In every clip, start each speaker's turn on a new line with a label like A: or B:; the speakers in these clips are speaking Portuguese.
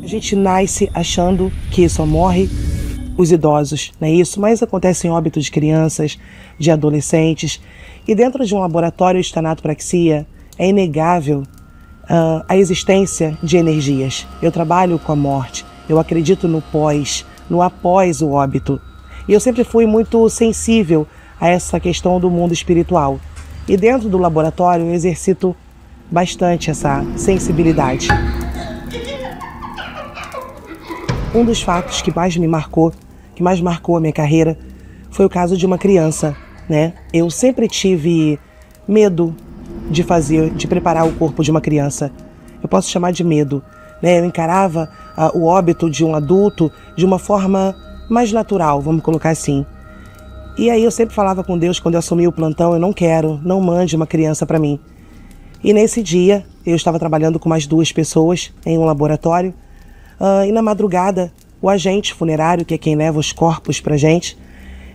A: gente nasce achando que só morre os idosos, não é isso? Mas acontecem óbitos de crianças, de adolescentes. E dentro de um laboratório de tanatopraxia é inegável a existência de energias. Eu trabalho com a morte, eu acredito no pós, no após o óbito. E eu sempre fui muito sensível a essa questão do mundo espiritual. E dentro do laboratório eu exercito bastante essa sensibilidade. Um dos fatos que mais me marcou, que mais marcou a minha carreira, foi o caso de uma criança, né? Eu sempre tive medo de preparar o corpo de uma criança. Eu posso chamar de medo, né? Eu encarava o óbito de um adulto de uma forma mais natural, vamos colocar assim. E aí eu sempre falava com Deus, quando eu assumi o plantão, eu não mande uma criança para mim. E nesse dia, eu estava trabalhando com mais 2 pessoas em um laboratório, e na madrugada, o agente funerário, que é quem leva os corpos pra gente,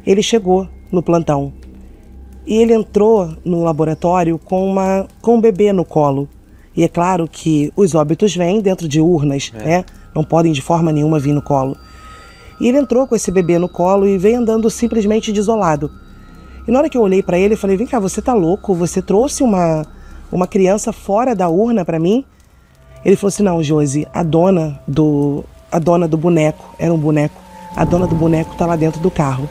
A: ele chegou no plantão. E ele entrou no laboratório com um bebê no colo. E é claro que os óbitos vêm dentro de urnas, né? Não podem de forma nenhuma vir no colo. E ele entrou com esse bebê no colo e veio andando simplesmente desolado. E na hora que eu olhei para ele, eu falei, vem cá, você tá louco? Você trouxe uma criança fora da urna para mim? Ele falou assim, não, Josi, a dona do boneco, era um boneco, a dona do boneco tá lá dentro do carro.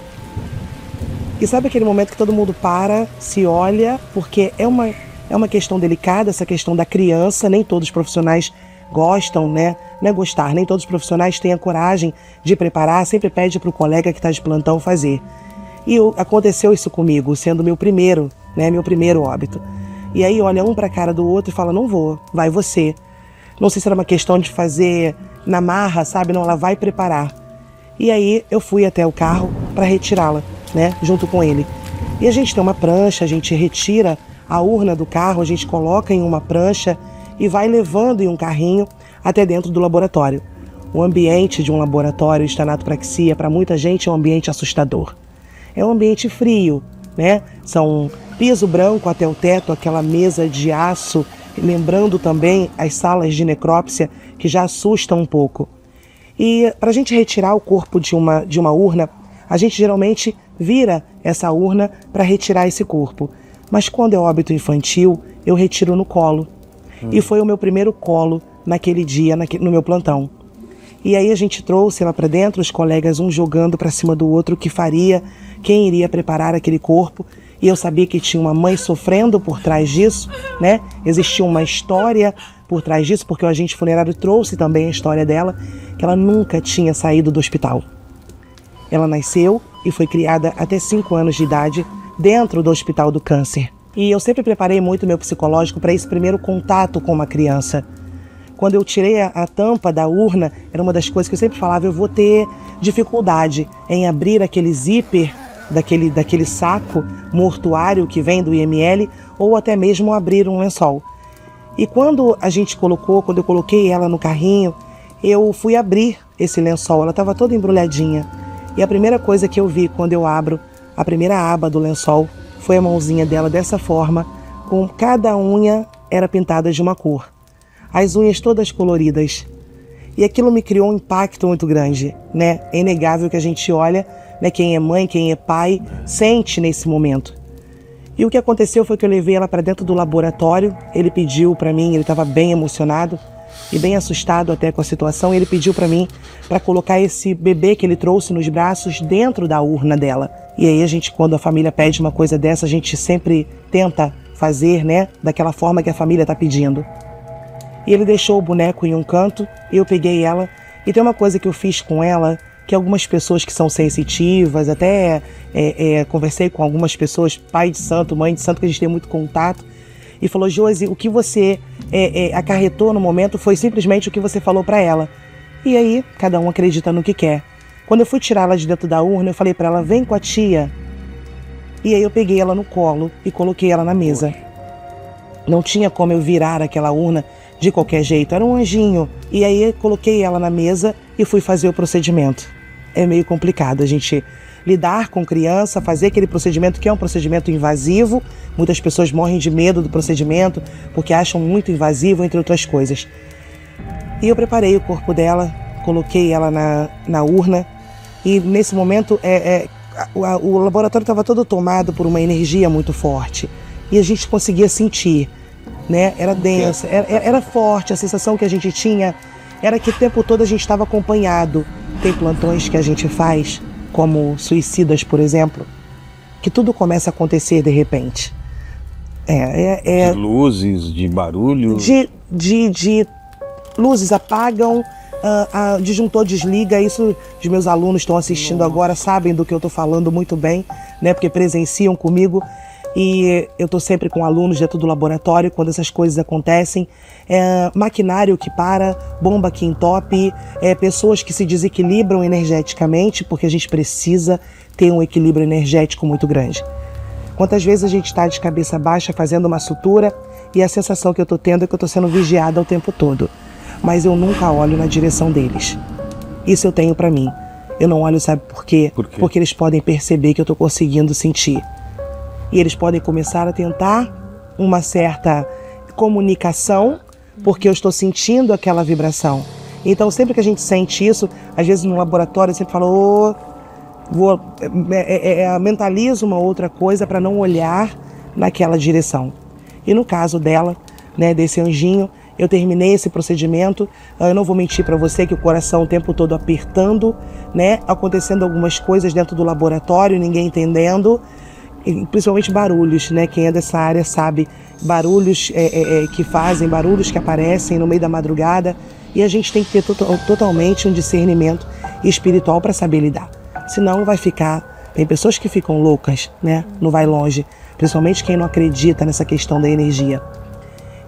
A: E sabe aquele momento que todo mundo para, se olha, porque é uma questão delicada, essa questão da criança, nem todos os profissionais gostam, né? Não é gostar, nem todos os profissionais têm a coragem de preparar, sempre pede para o colega que está de plantão fazer. E aconteceu isso comigo, sendo meu primeiro óbito. E aí olha um para a cara do outro e fala, não vou, vai você. Não sei se era uma questão de fazer na marra, sabe? Não, ela vai preparar. E aí eu fui até o carro para retirá-la, né? Junto com ele. E a gente tem uma prancha, a gente retira a urna do carro, a gente coloca em uma prancha e vai levando em um carrinho até dentro do laboratório. O ambiente de um laboratório de tanatopraxia, para muita gente, é um ambiente assustador. É um ambiente frio, né? São piso branco até o teto, aquela mesa de aço, lembrando também as salas de necrópsia, que já assustam um pouco. E para a gente retirar o corpo de uma urna, a gente geralmente vira essa urna para retirar esse corpo. Mas quando é óbito infantil, eu retiro no colo. E foi o meu primeiro colo naquele dia, no meu plantão. E aí a gente trouxe lá para dentro, os colegas um jogando para cima do outro o que faria, quem iria preparar aquele corpo. E eu sabia que tinha uma mãe sofrendo por trás disso, né? Existia uma história por trás disso, porque o agente funerário trouxe também a história dela, que ela nunca tinha saído do hospital. Ela nasceu e foi criada até 5 anos de idade dentro do Hospital do Câncer. E eu sempre preparei muito meu psicológico para esse primeiro contato com uma criança. Quando eu tirei a tampa da urna, era uma das coisas que eu sempre falava, eu vou ter dificuldade em abrir aquele zíper daquele saco mortuário que vem do IML, ou até mesmo abrir um lençol. E quando eu coloquei ela no carrinho, eu fui abrir esse lençol, ela estava toda embrulhadinha. E a primeira coisa que eu vi quando eu abro a primeira aba do lençol foi a mãozinha dela dessa forma, com cada unha era pintada de uma cor. As unhas todas coloridas. E aquilo me criou um impacto muito grande, né? É inegável que a gente olha, né, quem é mãe, quem é pai, sente nesse momento. E o que aconteceu foi que eu levei ela para dentro do laboratório, ele pediu para mim, ele estava bem emocionado e bem assustado até com a situação, e ele pediu para mim para colocar esse bebê que ele trouxe nos braços dentro da urna dela. E aí quando a família pede uma coisa dessa, a gente sempre tenta fazer, né, daquela forma que a família está pedindo. E ele deixou o boneco em um canto, eu peguei ela, e tem uma coisa que eu fiz com ela, que algumas pessoas que são sensitivas, até conversei com algumas pessoas, pai de santo, mãe de santo, que a gente tem muito contato, e falou, Josi, o que você acarretou no momento foi simplesmente o que você falou para ela. E aí, cada um acredita no que quer. Quando eu fui tirá-la de dentro da urna, eu falei para ela, vem com a tia. E aí eu peguei ela no colo e coloquei ela na mesa. Não tinha como eu virar aquela urna de qualquer jeito, era um anjinho. E aí eu coloquei ela na mesa e fui fazer o procedimento. É meio complicado a gente lidar com criança, fazer aquele procedimento que é um procedimento invasivo. Muitas pessoas morrem de medo do procedimento porque acham muito invasivo, entre outras coisas. E eu preparei o corpo dela, coloquei ela na urna, e nesse momento o laboratório estava todo tomado por uma energia muito forte, e a gente conseguia sentir, né? Era densa, era forte, a sensação que a gente tinha era que o tempo todo a gente estava acompanhado. Tem plantões que a gente faz, como suicidas, por exemplo, que tudo começa a acontecer de repente.
B: De luzes, de barulho?
A: De luzes apagam, disjuntor desliga. Isso os meus alunos estão assistindo agora, sabem do que eu estou falando muito bem, né? Porque presenciam comigo. E eu estou sempre com alunos dentro do laboratório quando essas coisas acontecem. Maquinário que para, bomba que entope, pessoas que se desequilibram energeticamente, porque a gente precisa ter um equilíbrio energético muito grande. Quantas vezes a gente está de cabeça baixa fazendo uma sutura e a sensação que eu estou tendo é que eu estou sendo vigiada o tempo todo. Mas eu nunca olho na direção deles. Isso eu tenho para mim. Eu não olho, sabe por quê?
B: Por quê?
A: Porque eles podem perceber que eu estou conseguindo sentir. E eles podem começar a tentar uma certa comunicação, porque eu estou sentindo aquela vibração. Então, sempre que a gente sente isso, às vezes no laboratório, eu sempre falo, mentalizo uma outra coisa para não olhar naquela direção. E no caso dela, né, desse anjinho, eu terminei esse procedimento. Eu não vou mentir para você que o coração o tempo todo apertando, né, acontecendo algumas coisas dentro do laboratório, ninguém entendendo. Principalmente barulhos, né? Quem é dessa área sabe, barulhos que fazem, barulhos que aparecem no meio da madrugada, e a gente tem que ter totalmente um discernimento espiritual para saber lidar. Senão vai ficar, tem pessoas que ficam loucas, né? Não vai longe, principalmente quem não acredita nessa questão da energia.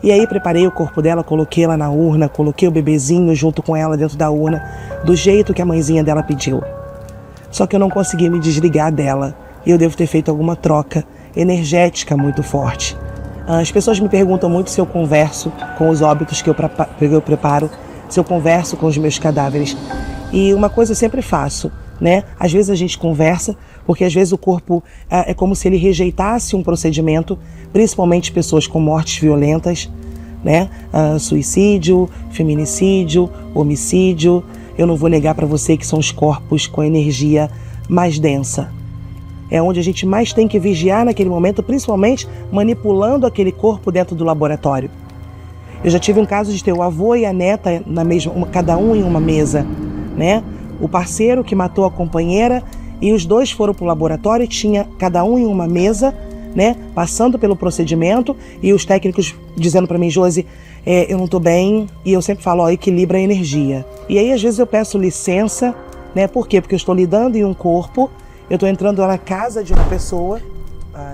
A: E aí preparei o corpo dela, coloquei ela na urna, coloquei o bebezinho junto com ela dentro da urna, do jeito que a mãezinha dela pediu. Só que eu não consegui me desligar dela. E eu devo ter feito alguma troca energética muito forte. As pessoas me perguntam muito se eu converso com os óbitos que eu preparo, se eu converso com os meus cadáveres. E uma coisa eu sempre faço, né? Às vezes a gente conversa, porque às vezes o corpo é como se ele rejeitasse um procedimento, principalmente pessoas com mortes violentas, né? Suicídio, feminicídio, homicídio. Eu não vou negar para você que são os corpos com energia mais densa. É onde a gente mais tem que vigiar naquele momento, principalmente manipulando aquele corpo dentro do laboratório. Eu já tive um caso de ter o avô e a neta na mesma, cada um em uma mesa, né? O parceiro que matou a companheira e os dois foram para o laboratório e tinha cada um em uma mesa, né? Passando pelo procedimento e os técnicos dizendo para mim, Josi, eu não estou bem, e eu sempre falo, equilibra a energia. E aí às vezes eu peço licença, né? Por quê? Porque eu estou lidando em um corpo. Eu estou entrando na casa de uma pessoa.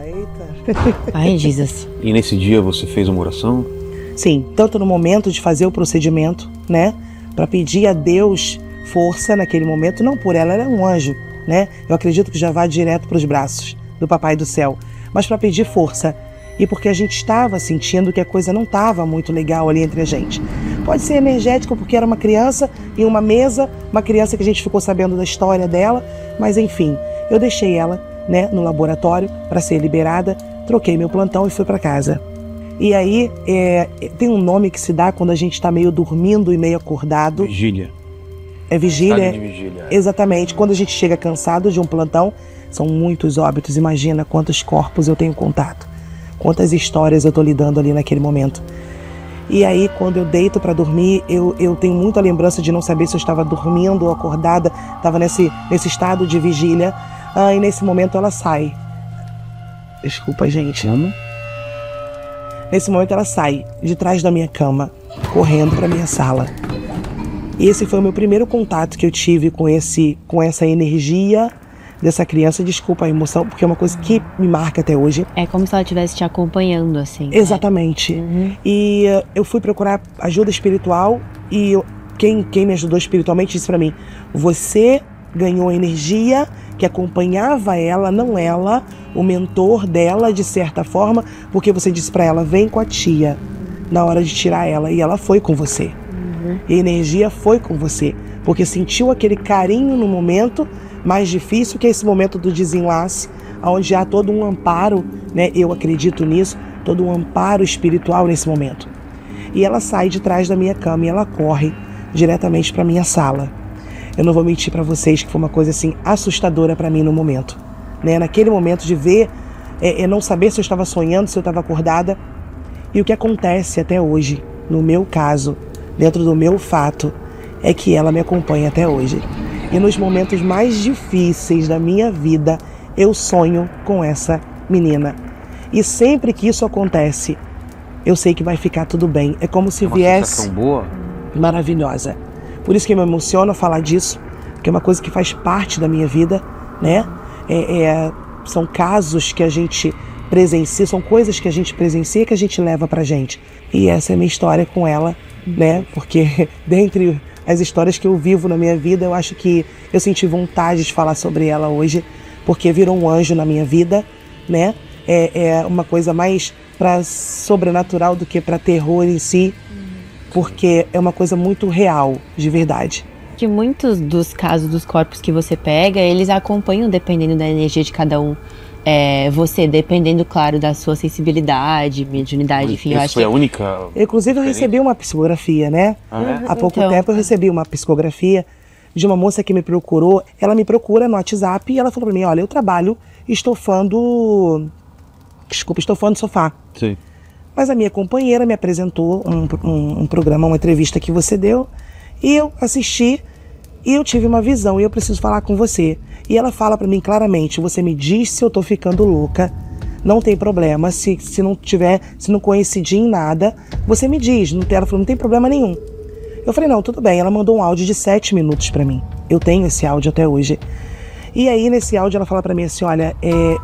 A: Eita.
C: Ai, Jesus.
B: E nesse dia você fez uma oração?
A: Sim, tanto no momento de fazer o procedimento, né? Para pedir a Deus força naquele momento, não por ela, ela é um anjo, né? Eu acredito que já vai direto para os braços do Papai do Céu, mas para pedir força. E porque a gente estava sentindo que a coisa não estava muito legal ali entre a gente. Pode ser energético porque era uma criança em uma mesa, uma criança que a gente ficou sabendo da história dela, mas enfim, eu deixei ela, né, no laboratório para ser liberada, troquei meu plantão e fui para casa. E aí tem um nome que se dá quando a gente está meio dormindo e meio acordado.
B: Vigília.
A: É vigília.
B: Estado de vigília.
A: Exatamente. Quando a gente chega cansado de um plantão, são muitos óbitos. Imagina quantos corpos eu tenho contato, quantas histórias eu estou lidando ali naquele momento. E aí, quando eu deito para dormir, eu tenho muita lembrança de não saber se eu estava dormindo ou acordada, estava nesse estado de vigília. E nesse momento ela sai. Desculpa, gente. Nesse momento ela sai de trás da minha cama, correndo para minha sala. E esse foi o meu primeiro contato que eu tive com essa energia dessa criança. Desculpa a emoção, porque é uma coisa que me marca até hoje.
C: É como se ela estivesse te acompanhando, assim.
A: Exatamente.
C: Uhum.
A: E eu fui procurar ajuda espiritual e quem me ajudou espiritualmente disse pra mim, você ganhou energia que acompanhava ela, não ela, o mentor dela de certa forma, porque você disse pra ela, vem com a tia na hora de tirar ela, e ela foi com você. Uhum. E a energia foi com você, porque sentiu aquele carinho no momento mais difícil, que é esse momento do desenlace, onde há todo um amparo, né? Eu acredito nisso, todo um amparo espiritual nesse momento. E ela sai de trás da minha cama e ela corre diretamente para minha sala. Eu não vou mentir para vocês que foi uma coisa assim assustadora para mim no momento, né? Naquele momento de ver, não saber se eu estava sonhando, se eu estava acordada. E o que acontece até hoje, no meu caso, dentro do meu fato, é que ela me acompanha até hoje. E nos momentos mais difíceis da minha vida, eu sonho com essa menina. E sempre que isso acontece, eu sei que vai ficar tudo bem. É como se viesse...
B: sensação boa.
A: Maravilhosa. Por isso que me emociona falar disso, que é uma coisa que faz parte da minha vida, né? São casos que a gente presencia, são coisas que a gente presencia que a gente leva pra gente. E essa é a minha história com ela, né? Porque dentre as histórias que eu vivo na minha vida, eu acho que eu senti vontade de falar sobre ela hoje, porque virou um anjo na minha vida, né? É uma coisa mais para sobrenatural do que para terror em si, porque é uma coisa muito real, de verdade.
C: Que muitos dos casos dos corpos que você pega, eles acompanham dependendo da energia de cada um. Você, dependendo, claro, da sua sensibilidade, mediunidade, enfim.
B: Essa foi a única...
A: Inclusive, eu recebi uma psicografia, né? Há pouco tempo eu recebi uma psicografia de uma moça que me procurou. Ela me procura no WhatsApp e ela falou pra mim, olha, eu trabalho estofando sofá.
B: Sim.
A: Mas a minha companheira me apresentou um programa, uma entrevista que você deu, e eu assisti e eu tive uma visão e eu preciso falar com você. E ela fala pra mim claramente, você me diz se eu tô ficando louca, não tem problema, se não coincidir em nada, você me diz. Ela falou, não tem problema nenhum. Eu falei, não, tudo bem. Ela mandou um áudio de 7 minutos pra mim. Eu tenho esse áudio até hoje. E aí, nesse áudio, ela fala pra mim assim, olha,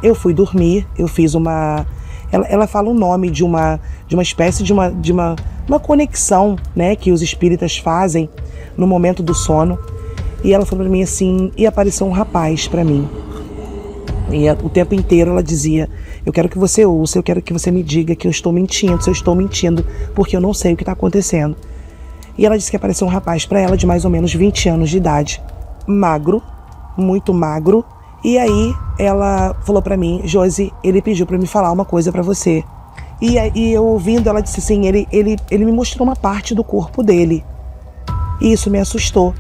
A: eu fui dormir, eu fiz uma... Ela fala o nome de uma espécie de uma conexão, né, que os espíritas fazem no momento do sono. E ela falou pra mim assim, e apareceu um rapaz pra mim. E o tempo inteiro ela dizia, eu quero que você ouça, eu quero que você me diga que eu estou mentindo, se eu estou mentindo, porque eu não sei o que está acontecendo. E ela disse que apareceu um rapaz pra ela de mais ou menos 20 anos de idade, magro, muito magro. E aí ela falou pra mim, Josi, ele pediu pra me falar uma coisa pra você. E eu ouvindo, ela disse assim, ele me mostrou uma parte do corpo dele. E isso me assustou.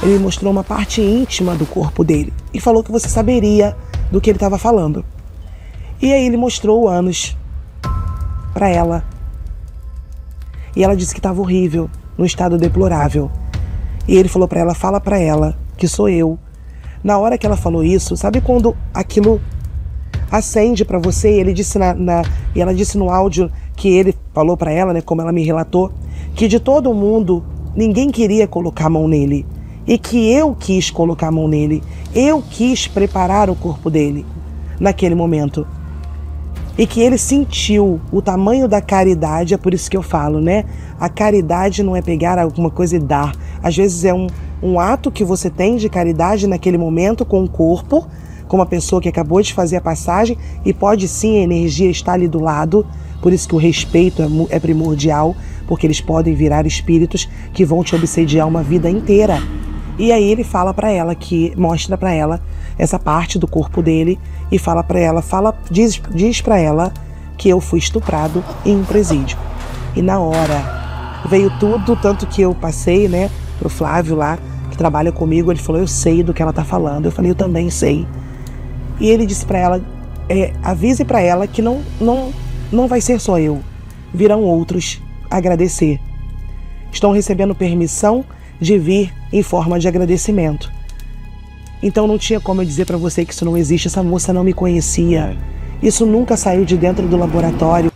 A: Ele me mostrou uma parte íntima do corpo dele. E falou que você saberia do que ele estava falando. E aí ele mostrou o ânus pra ela. E ela disse que estava horrível, num estado deplorável. E ele falou pra ela, fala pra ela que sou eu. Na hora que ela falou isso, sabe quando aquilo acende pra você? E ele disse e ela disse no áudio que ele falou pra ela, né, como ela me relatou, que de todo mundo ninguém queria colocar a mão nele. E que eu quis colocar a mão nele. Eu quis preparar o corpo dele naquele momento. E que ele sentiu o tamanho da caridade, é por isso que eu falo, né? A caridade não é pegar alguma coisa e dar. Às vezes é um ato que você tem de caridade naquele momento com o corpo, com uma pessoa que acabou de fazer a passagem, e pode sim a energia estar ali do lado, por isso que o respeito é primordial, porque eles podem virar espíritos que vão te obsediar uma vida inteira. E aí ele fala pra ela, mostra pra ela essa parte do corpo dele e fala pra ela, diz pra ela que eu fui estuprado em um presídio. E na hora veio tudo, tanto que eu passei, né, pro Flávio lá, que trabalha comigo, ele falou, eu sei do que ela tá falando. Eu falei, eu também sei. E ele disse pra ela, avise pra ela que não vai ser só eu, virão outros agradecer. Estão recebendo permissão de vir em forma de agradecimento. Então não tinha como eu dizer para você que isso não existe, essa moça não me conhecia. Isso nunca saiu de dentro do laboratório.